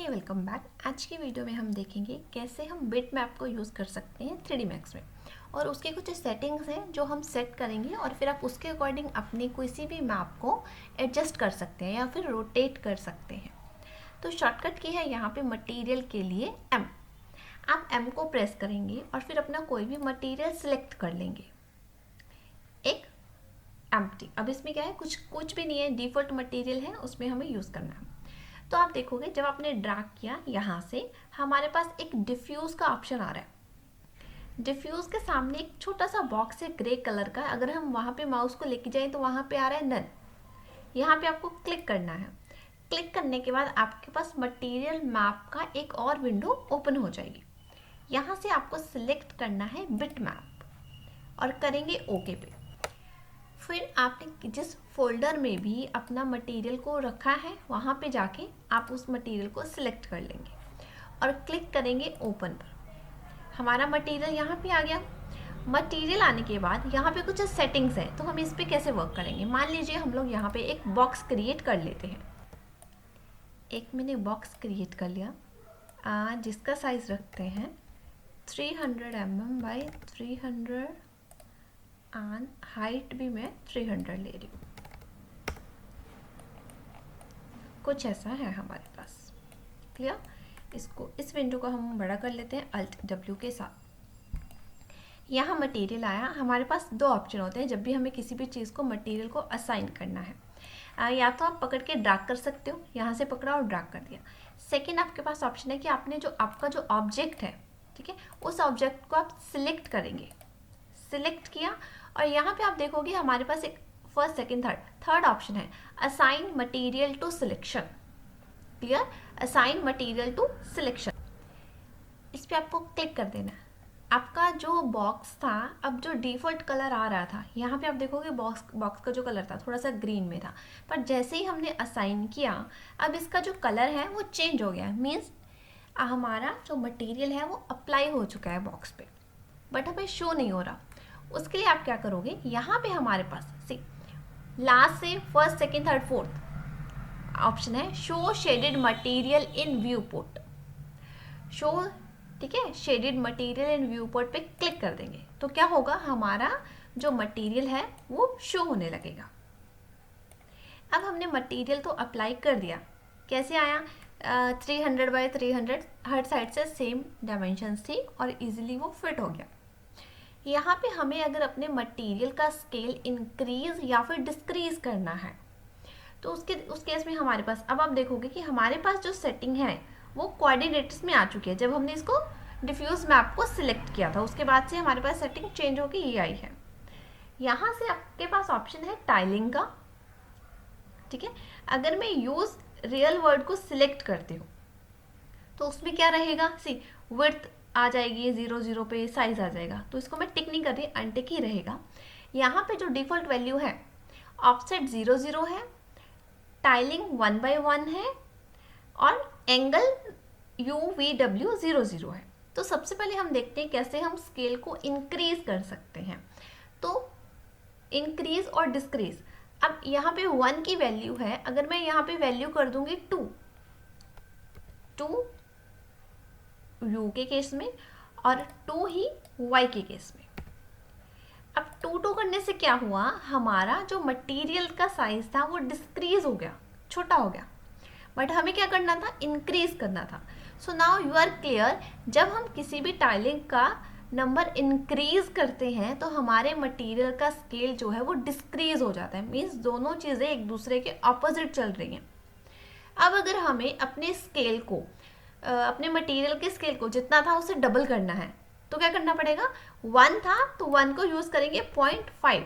हे welcome back. आज की video में हम देखेंगे कैसे हम बिट मैप को यूज़ कर सकते हैं 3D मैक्स में, और उसके कुछ सेटिंग्स हैं जो हम सेट करेंगे और फिर आप उसके अकॉर्डिंग अपनी किसी भी मैप को एडजस्ट कर सकते हैं या फिर रोटेट कर सकते हैं। तो शॉर्टकट की है यहाँ पे मटेरियल के लिए M। आप M को प्रेस करेंगे और फिर अपना कोई भी मटेरियल सिलेक्ट कर लेंगे। एक एम्प्टी, अब इसमें क्या है, कुछ भी नहीं है, डिफ़ॉल्ट मटेरियल है, उसमें हमें यूज़ करना है। तो आप देखोगे जब आपने ड्रैग किया यहाँ से हमारे पास एक डिफ्यूज़ का ऑप्शन आ रहा है। डिफ्यूज़ के सामने एक छोटा सा बॉक्स है ग्रे कलर का, अगर हम वहाँ पे माउस को लेके जाएं तो वहाँ पे आ रहा है नन। यहाँ पे आपको क्लिक करना है। क्लिक करने के बाद आपके पास मटेरियल मैप का एक और विंडो ओपन हो जाएगी। यहाँ से आपको सिलेक्ट करना है बिट मैप और करेंगे ओके पे। फिर आपने जिस फोल्डर में भी अपना मटेरियल को रखा है वहाँ पे जाके आप उस मटेरियल को सिलेक्ट कर लेंगे और क्लिक करेंगे ओपन पर। हमारा मटेरियल यहाँ पे आ गया। मटेरियल आने के बाद यहाँ पे कुछ सेटिंग्स हैं, तो हम इस पे कैसे वर्क करेंगे। मान लीजिए हम लोग यहाँ पे एक बॉक्स क्रिएट कर लेते हैं। एक मैंने बॉक्स क्रिएट कर लिया जिसका साइज़ रखते हैं 300 mm बाई 300 एंड हाइट भी मैं 300 ले रही हूँ। कुछ ऐसा है हमारे पास। क्लियर। इस विंडो को हम बड़ा कर लेते हैं अल्ट W के साथ। यहाँ मटेरियल आया। हमारे पास दो ऑप्शन होते हैं जब भी हमें किसी भी चीज़ को मटेरियल को असाइन करना है। या तो आप पकड़ के ड्रैग कर सकते हो, यहाँ से पकड़ा और ड्रैग कर दिया। सेकेंड आपके पास ऑप्शन है कि आपने जो आपका जो ऑब्जेक्ट है, ठीक है, उस ऑब्जेक्ट को आप सिलेक्ट करेंगे। सिलेक्ट किया और यहाँ पे आप देखोगे हमारे पास एक फर्स्ट सेकंड थर्ड ऑप्शन है, assign material to selection. Clear. Assign material to selection, इस पे आपको क्लिक कर देना है। आपका जो बॉक्स था, अब जो डिफ़ॉल्ट कलर आ रहा था, यहाँ पे आप देखोगे बॉक्स का जो कलर था थोड़ा सा ग्रीन में था, पर जैसे ही हमने असाइन किया अब इसका जो कलर है वो चेंज हो गया है। मीन्स हमारा जो मटेरियल है वो अप्लाई हो चुका है बॉक्स पे, बट हमें शो नहीं हो रहा। उसके लिए आप क्या करोगे, यहाँ पे हमारे पास सी लास्ट से first second third fourth option है, show shaded material in viewport. Show, ठीक है, shaded material in viewport पे क्लिक कर देंगे तो क्या होगा, हमारा जो मटेरियल है वो शो होने लगेगा। अब हमने मटेरियल तो अप्लाई कर दिया। कैसे आया, 300 बाई 300 हर साइड से सेम डायमेंशंस थी और इजीली वो फिट हो गया। यहाँ पे हमें अगर अपने मटेरियल का स्केल इंक्रीज या फिर डिक्रीज करना है तो उस केस में हमारे पास, अब आप देखोगे कि हमारे पास जो सेटिंग है वो कोऑर्डिनेट्स में आ चुकी है। जब हमने इसको डिफ्यूज मैप को सिलेक्ट किया था उसके बाद से हमारे पास सेटिंग चेंज होकर ये आई है। यहाँ से आपके पास ऑप्शन है टाइलिंग का, ठीक है। अगर मैं यूज रियल वर्ड को सिलेक्ट करती हूँ तो उसमें क्या रहेगा, सी विड्थ आ जाएगी 0 पे, साइज आ जाएगा, तो इसको मैं टिक नहीं कर रही, अनटिक ही रहेगा। यहाँ पे जो डिफ़ॉल्ट वैल्यू है ऑफसेट 0 है, टाइलिंग 1/1 है और एंगल UVW 0 है। तो सबसे पहले हम देखते हैं कैसे हम स्केल को इंक्रीज कर सकते हैं। तो इंक्रीज और डिक्रीज, अब यहाँ पे 1 की वैल्यू है, अगर मैं यहाँ पे वैल्यू कर दूंगी 2 U के केस में और 2 ही Y के केस में। अब 2 करने से क्या हुआ, हमारा जो मटेरियल का साइज था वो डिक्रीज हो गया, छोटा हो गया, बट हमें क्या करना था, इंक्रीज करना था। So now you are clear, जब हम किसी भी टाइलिंग का नंबर इंक्रीज करते हैं तो हमारे मटेरियल का स्केल जो है वो डिक्रीज हो जाता है। मीन्स दोनों चीज़ें एक दूसरे के ऑपोजिट चल रही हैं। अब अगर हमें अपने स्केल को, अपने मटेरियल के स्केल को जितना था उसे डबल करना है तो क्या करना पड़ेगा, 1 था तो 1 को यूज करेंगे 0.5।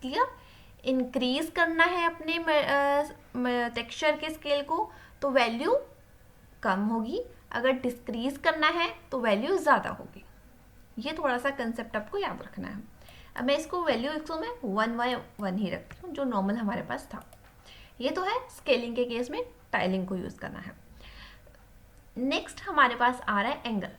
क्लियर। इंक्रीज करना है अपने टेक्सचर के स्केल को तो वैल्यू कम होगी, अगर डिक्रीज करना है तो वैल्यू ज़्यादा होगी। ये थोड़ा सा कंसेप्ट आपको याद रखना है। अब मैं इसको वैल्यू इसको मैं 1/1 ही रखती हूँ जो नॉर्मल हमारे पास था। ये तो है स्केलिंग के केस में टाइलिंग को यूज़ करना है। नेक्स्ट हमारे पास आ रहा है एंगल।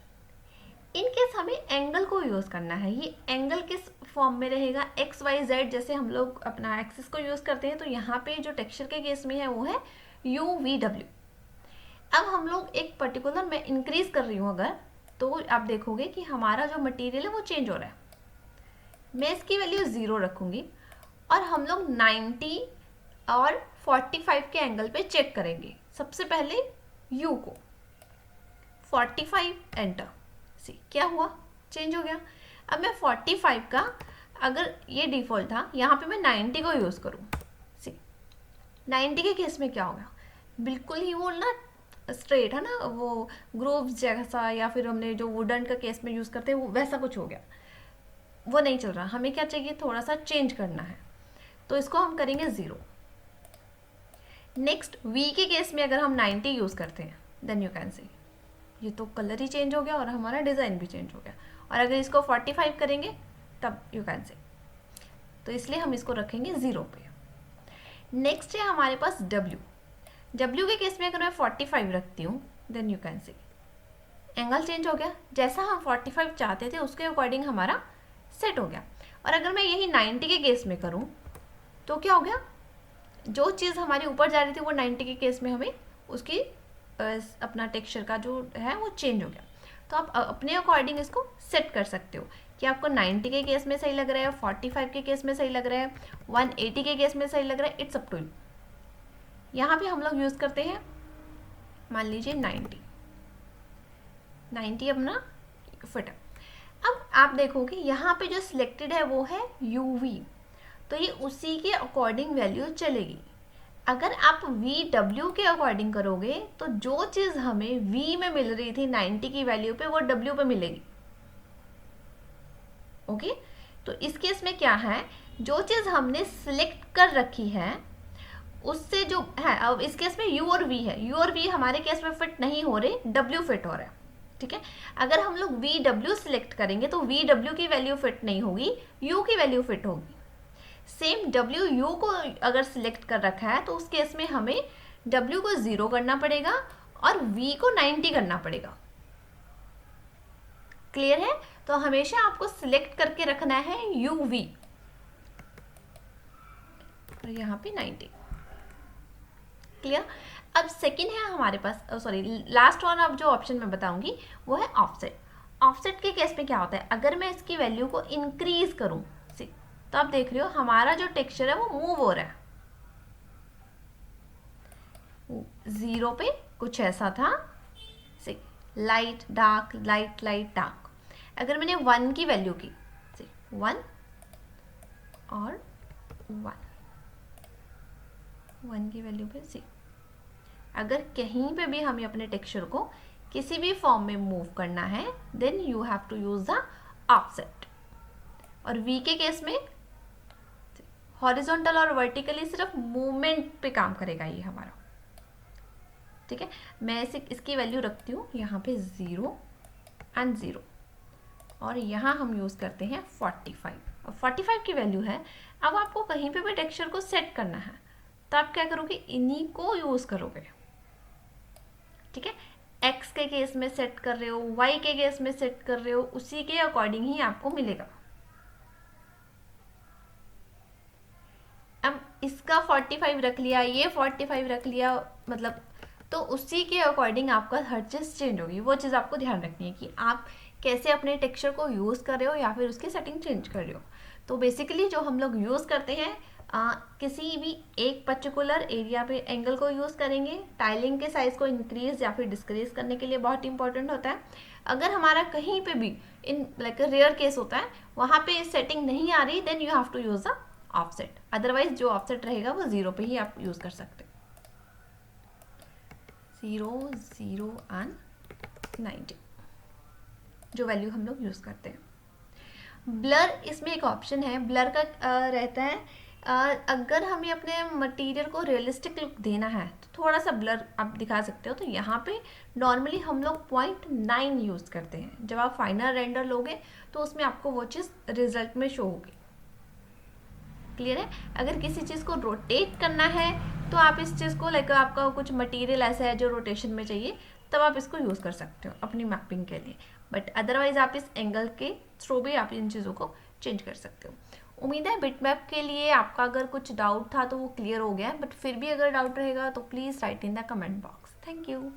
इन केस हमें एंगल को यूज़ करना है। ये एंगल किस फॉर्म में रहेगा, एक्स वाई जेड जैसे हम लोग अपना एक्सिस को यूज़ करते हैं, तो यहाँ पे जो टेक्सचर के केस में है वो है यू वी डब्ल्यू। अब हम लोग एक पर्टिकुलर, मैं इंक्रीज कर रही हूँ अगर, तो आप देखोगे कि हमारा जो मटेरियल है वो चेंज हो रहा है। मैं इसकी वैल्यू 0 रखूँगी और हम लोग 90 और 45 के एंगल पे चेक करेंगे। सबसे पहले u को 45 एंटर, सी क्या हुआ, चेंज हो गया। अब मैं 45 का, अगर ये डिफ़ॉल्ट था, यहाँ पे मैं 90 को यूज़ करूँ, सी 90 के केस में क्या होगा, बिल्कुल ही वो ना स्ट्रेट है ना, वो ग्रोव्स जैसा, या फिर हमने जो वुडन का केस में यूज़ करते हैं वो वैसा कुछ हो गया, वो नहीं चल रहा। हमें क्या चाहिए, थोड़ा सा चेंज करना है, तो इसको हम करेंगे 0। नेक्स्ट v के केस में अगर हम 90 यूज़ करते हैं, देन यू कैन सी ये तो कलर ही चेंज हो गया और हमारा डिज़ाइन भी चेंज हो गया। और अगर इसको 45 करेंगे तब यू कैन सी, तो इसलिए हम इसको रखेंगे 0 पे। नेक्स्ट है हमारे पास w के केस में अगर मैं 45 रखती हूँ, then you can see angle change हो गया, जैसा हम 45 चाहते थे उसके अकॉर्डिंग हमारा सेट हो गया। और अगर मैं यही 90 के केस में करूँ तो क्या हो गया, जो चीज़ हमारी ऊपर जा रही थी वो 90 के केस में हमें उसकी अपना टेक्सचर का जो है वो चेंज हो गया। तो आप अपने अकॉर्डिंग इसको सेट कर सकते हो कि आपको 90 के केस में सही लग रहा है, 45 के केस में सही लग रहा है, 180 के केस में सही लग रहा है, इट्स अप टू यू। यहाँ पे हम लोग यूज़ करते हैं, मान लीजिए 90 अपना फिट है। अब आप देखोगे यहाँ पे जो सिलेक्टेड है वो है UV, तो ये उसी के अकॉर्डिंग वैल्यू चलेगी। अगर आप VW के अकॉर्डिंग करोगे तो जो चीज़ हमें V में मिल रही थी 90 की वैल्यू पे, वो W पे मिलेगी। ओके, तो इस केस में क्या है, जो चीज़ हमने सिलेक्ट कर रखी है उससे जो है, अब इस केस में U और V है, U और V हमारे केस में फिट नहीं हो रहे, W फिट हो रहा है, ठीक है। अगर हम लोग VW सिलेक्ट करेंगे तो VW की वैल्यू फिट नहीं होगी, U की वैल्यू फिट होगी। सेम WU को अगर सिलेक्ट कर रखा है तो उस केस में हमें W को 0 करना पड़ेगा और V को 90 करना पड़ेगा। क्लियर है, तो हमेशा आपको सिलेक्ट करके रखना है UV और यहाँ पे 90। क्लियर। अब सेकंड है हमारे पास, सॉरी लास्ट वन, अब जो ऑप्शन मैं बताऊंगी वो है ऑफसेट। ऑफसेट के केस में क्या होता है, अगर मैं इसकी वैल्यू को इंक्रीज करूं, तो आप देख रहे हो हमारा जो टेक्सचर है वो मूव हो रहा है। 0 पे कुछ ऐसा था, light dark light light dark. अगर मैंने 1 की वैल्यू की, 1 और 1 की वैल्यू पे अगर कहीं पे भी हमें अपने टेक्सचर को किसी भी फॉर्म में मूव करना है, then you have to use the offset. और V के केस में हॉरिजॉन्टल और वर्टिकली सिर्फ मूवमेंट पे काम करेगा ये हमारा, ठीक है। मैं इसकी वैल्यू रखती हूँ यहाँ पे 0 एंड 0 और यहाँ हम यूज़ करते हैं 45। और 45 की वैल्यू है। अब आपको कहीं पे भी टेक्सचर को सेट करना है तो आप क्या करोगे, इन्हीं को यूज़ करोगे, ठीक है। X के केस में सेट कर रहे हो, Y के केस में सेट कर रहे हो, उसी के अकॉर्डिंग ही आपको मिलेगा। अब इसका 45 रख लिया, ये 45 रख लिया, मतलब तो उसी के अकॉर्डिंग आपका हर चीज़ चेंज होगी। वो चीज़ आपको ध्यान रखनी है कि आप कैसे अपने टेक्सचर को यूज़ कर रहे हो या फिर उसकी सेटिंग चेंज कर रहे हो। तो बेसिकली जो हम लोग यूज़ करते हैं, किसी भी एक पर्टिकुलर एरिया पे एंगल को यूज़ करेंगे, टाइलिंग के साइज़ को इंक्रीज या फिर डिस्क्रीज करने के लिए बहुत इंपॉर्टेंट होता है। अगर हमारा कहीं पे भी इन लाइक रेयर केस होता है, वहाँ पे सेटिंग नहीं आ रही, then you have to use the offset. Otherwise जो ऑफसेट रहेगा वो 0 पे ही आप यूज़ कर सकते हैं। 0 0 एंड 90 जो वैल्यू हम लोग यूज़ करते हैं। ब्लर, इसमें एक ऑप्शन है ब्लर का, रहता है अगर हमें अपने मटेरियल को रियलिस्टिक लुक देना है तो थोड़ा सा ब्लर आप दिखा सकते हो। तो यहाँ पे नॉर्मली हम लोग 0.9 यूज़ करते हैं। जब आप फाइनल रेंडर लोगे तो उसमें आपको वो चीज़ रिजल्ट में शो होगी। क्लियर है। अगर किसी चीज़ को रोटेट करना है तो आप इस चीज़ को लाइक आपका कुछ मटेरियल ऐसा है जो रोटेशन में चाहिए, तब आप इसको यूज़ कर सकते हो अपनी मैपिंग के लिए। बट अदरवाइज आप इस एंगल के थ्रू भी आप इन चीज़ों को चेंज कर सकते हो। उम्मीद है बिटमैप के लिए आपका अगर कुछ डाउट था तो वो क्लियर हो गया है, बट फिर भी अगर डाउट रहेगा तो please write in the comment box. Thank you.